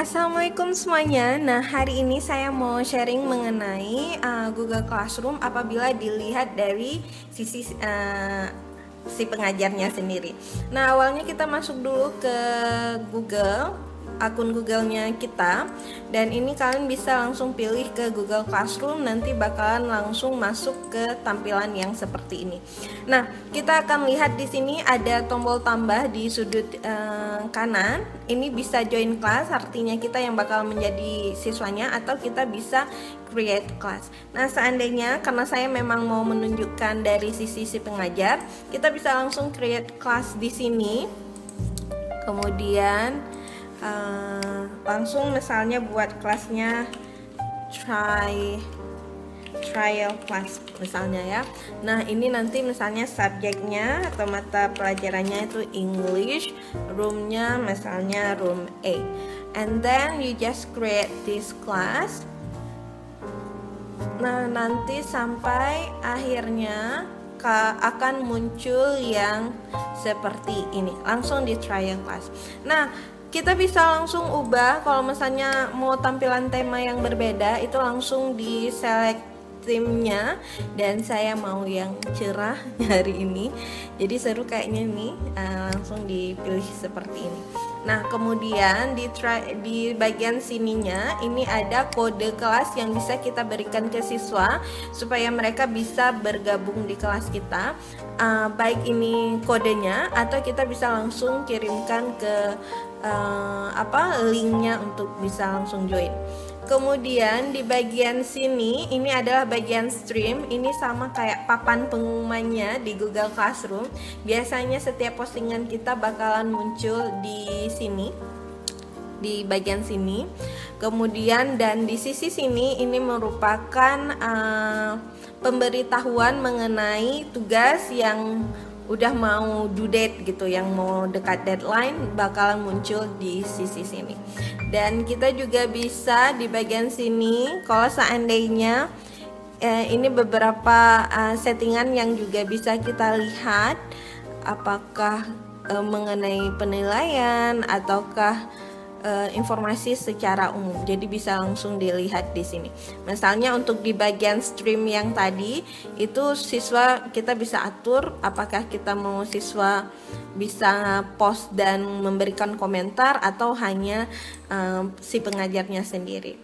Assalamualaikum semuanya. Nah, hari ini saya mau sharing mengenai Google Classroom apabila dilihat dari sisi si pengajarnya sendiri. Nah, awalnya kita masuk dulu ke Google, akun Google-nya kita, dan ini kalian bisa langsung pilih ke Google Classroom, nanti bakalan langsung masuk ke tampilan yang seperti ini. Nah, kita akan lihat di sini ada tombol tambah di sudut kanan. Ini bisa join class, artinya kita yang bakal menjadi siswanya, atau kita bisa create class. Nah, seandainya karena saya memang mau menunjukkan dari sisi si pengajar, kita bisa langsung create class di sini. Kemudian langsung misalnya buat kelasnya trial class misalnya ya. Nah, ini nanti misalnya subjeknya atau mata pelajarannya itu English, roomnya misalnya room A, and then you just create this class. Nah, nanti sampai akhirnya akan muncul yang seperti ini, langsung di trial class. Nah, kita bisa langsung ubah kalau misalnya mau tampilan tema yang berbeda, itu langsung di select theme-nya, dan saya mau yang cerah hari ini. Jadi seru kayaknya nih, langsung dipilih seperti ini. Nah, kemudian di bagian sininya ini ada kode kelas yang bisa kita berikan ke siswa supaya mereka bisa bergabung di kelas kita. Baik ini kodenya atau kita bisa langsung kirimkan ke linknya untuk bisa langsung join. Kemudian di bagian sini ini adalah bagian stream. Ini sama kayak papan pengumumannya di Google Classroom. Biasanya setiap postingan kita bakalan muncul di sini, di bagian sini. Kemudian dan di sisi sini ini merupakan pemberitahuan mengenai tugas yang udah mau due date gitu, yang mau dekat deadline, bakalan muncul di sisi sini. Dan kita juga bisa di bagian sini kalau seandainya ini beberapa settingan yang juga bisa kita lihat, apakah mengenai penilaian ataukah informasi secara umum. Jadi bisa langsung dilihat di sini. Misalnya untuk di bagian stream yang tadi itu siswa kita bisa atur apakah kita mau siswa bisa post dan memberikan komentar atau hanya si pengajarnya sendiri.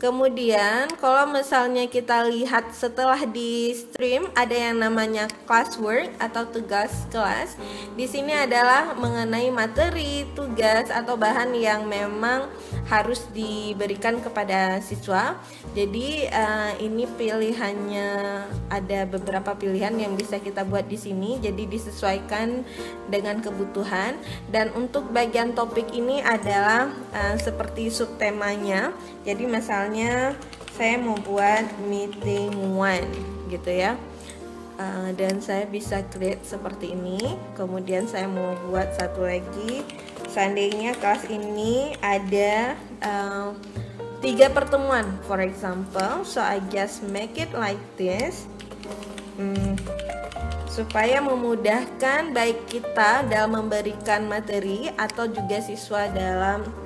Kemudian kalau misalnya kita lihat setelah di stream ada yang namanya classwork atau tugas kelas. Di sini adalah mengenai materi, tugas atau bahan yang memang harus diberikan kepada siswa. Jadi ini pilihannya, ada beberapa pilihan yang bisa kita buat di sini. Jadi disesuaikan dengan kebutuhan. Dan untuk bagian topik ini adalah seperti subtemanya. Jadi misalnya saya mau buat meeting one gitu ya, dan saya bisa create seperti ini. Kemudian saya mau buat satu lagi, seandainya kelas ini ada 3 pertemuan for example, so I just make it like this, supaya memudahkan baik kita dalam memberikan materi atau juga siswa dalam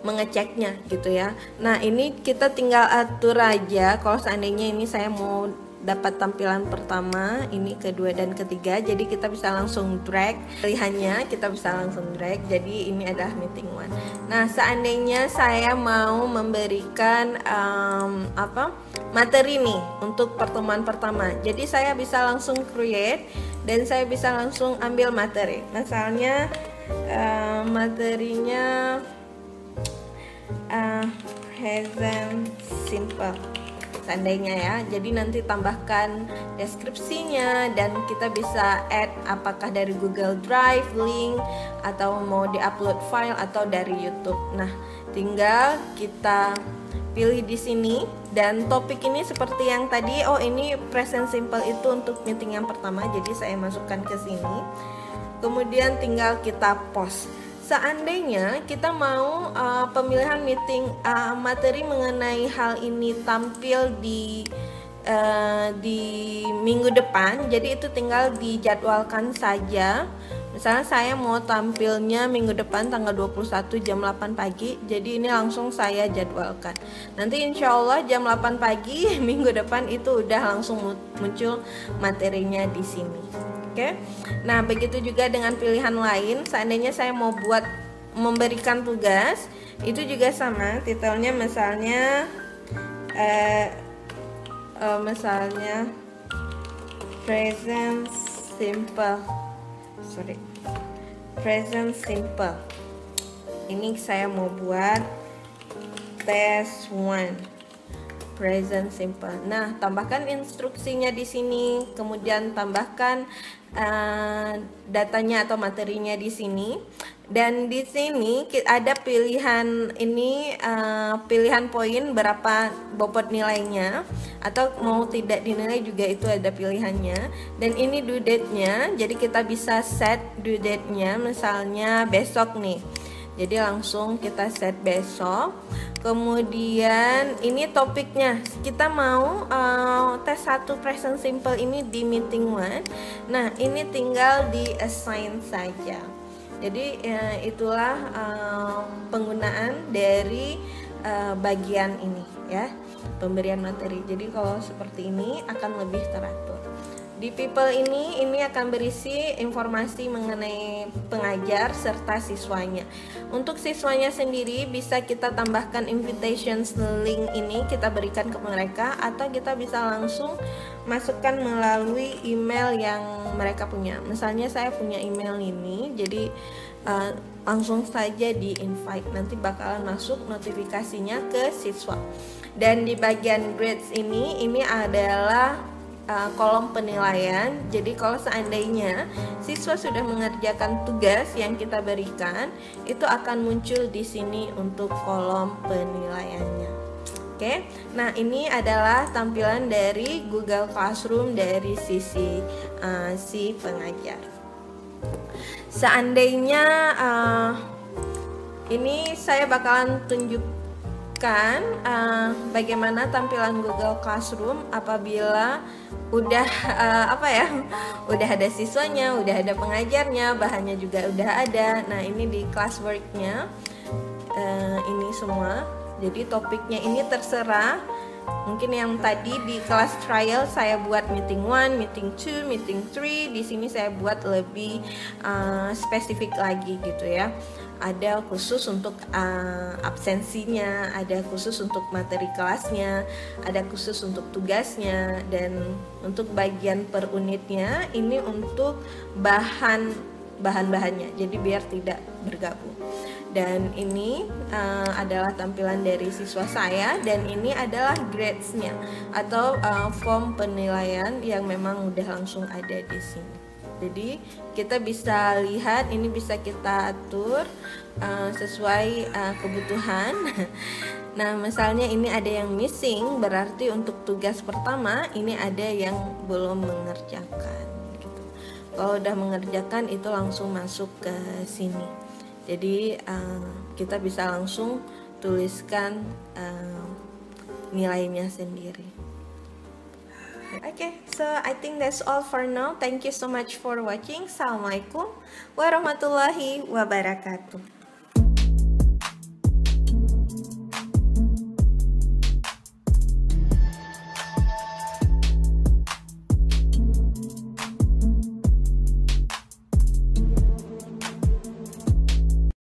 mengeceknya gitu ya. Nah, ini kita tinggal atur aja kalau seandainya ini saya mau dapat tampilan pertama, ini kedua dan ketiga, jadi kita bisa langsung drag pilihannya, kita bisa langsung drag. Jadi ini adalah meeting one. Nah, seandainya saya mau memberikan materi nih untuk pertemuan pertama, jadi saya bisa langsung create dan saya bisa langsung ambil materi. Misalnya materinya present simple seandainya ya. Jadi nanti tambahkan deskripsinya dan kita bisa add apakah dari Google Drive link atau mau diupload file atau dari YouTube. Nah, tinggal kita pilih di sini. Dan topik ini seperti yang tadi, ini present simple itu untuk meeting yang pertama, jadi saya masukkan ke sini. Kemudian tinggal kita post. Seandainya kita mau pemilihan meeting materi mengenai hal ini tampil di minggu depan, jadi itu tinggal dijadwalkan saja Misalnya saya mau tampilnya minggu depan tanggal 21 jam 8 pagi, jadi ini langsung saya jadwalkan. Nanti insya Allah jam 8 pagi minggu depan itu udah langsung muncul materinya di sini. Oke. Nah, begitu juga dengan pilihan lain. Seandainya saya mau memberikan tugas, itu juga sama. Titelnya misalnya present simple. Ini saya mau buat test 1 present simple. Nah, tambahkan instruksinya di sini, kemudian tambahkan datanya atau materinya di sini. Dan di sini ada pilihan ini, pilihan poin berapa bobot nilainya, atau mau tidak dinilai juga itu ada pilihannya. Dan ini due date-nya, jadi kita bisa set due date-nya, misalnya besok nih. Jadi langsung kita set besok. Kemudian ini topiknya, kita mau tes 1 present simple ini di meeting 1. Nah, ini tinggal di assign saja. Jadi itulah penggunaan dari bagian ini ya, pemberian materi. Jadi kalau seperti ini akan lebih teratur. Di people ini akan berisi informasi mengenai pengajar serta siswanya. Untuk siswanya sendiri bisa kita tambahkan invitations link ini, kita berikan ke mereka, atau kita bisa langsung masukkan melalui email yang mereka punya. Misalnya saya punya email ini, jadi langsung saja di invite, nanti bakalan masuk notifikasinya ke siswa. Dan di bagian grades ini adalah kolom penilaian. Jadi kalau seandainya siswa sudah mengerjakan tugas yang kita berikan, itu akan muncul di sini untuk kolom penilaiannya. Oke. Nah, ini adalah tampilan dari Google Classroom dari sisi si pengajar. Seandainya ini saya bakalan tunjukkan bagaimana tampilan Google Classroom apabila udah udah ada siswanya, udah ada pengajarnya, bahannya juga udah ada. Nah, ini di classwork-nya ini semua. Jadi topiknya ini terserah. Mungkin yang tadi di kelas trial saya buat meeting 1, meeting 2, meeting 3. Di sini saya buat lebih spesifik lagi gitu ya. Ada khusus untuk absensinya, ada khusus untuk materi kelasnya, ada khusus untuk tugasnya, dan untuk bagian per unitnya ini untuk bahan-bahannya, jadi biar tidak bergabung. Dan ini adalah tampilan dari siswa saya, dan ini adalah gradesnya atau form penilaian yang memang udah langsung ada di sini. Jadi kita bisa lihat, ini bisa kita atur sesuai kebutuhan. Nah, misalnya ini ada yang missing, berarti untuk tugas pertama ini ada yang belum mengerjakan gitu. Kalau udah mengerjakan itu langsung masuk ke sini. Jadi kita bisa langsung tuliskan nilainya sendiri. Okay, so I think that's all for now. Thank you so much for watching. Assalamualaikum warahmatullahi wabarakatuh.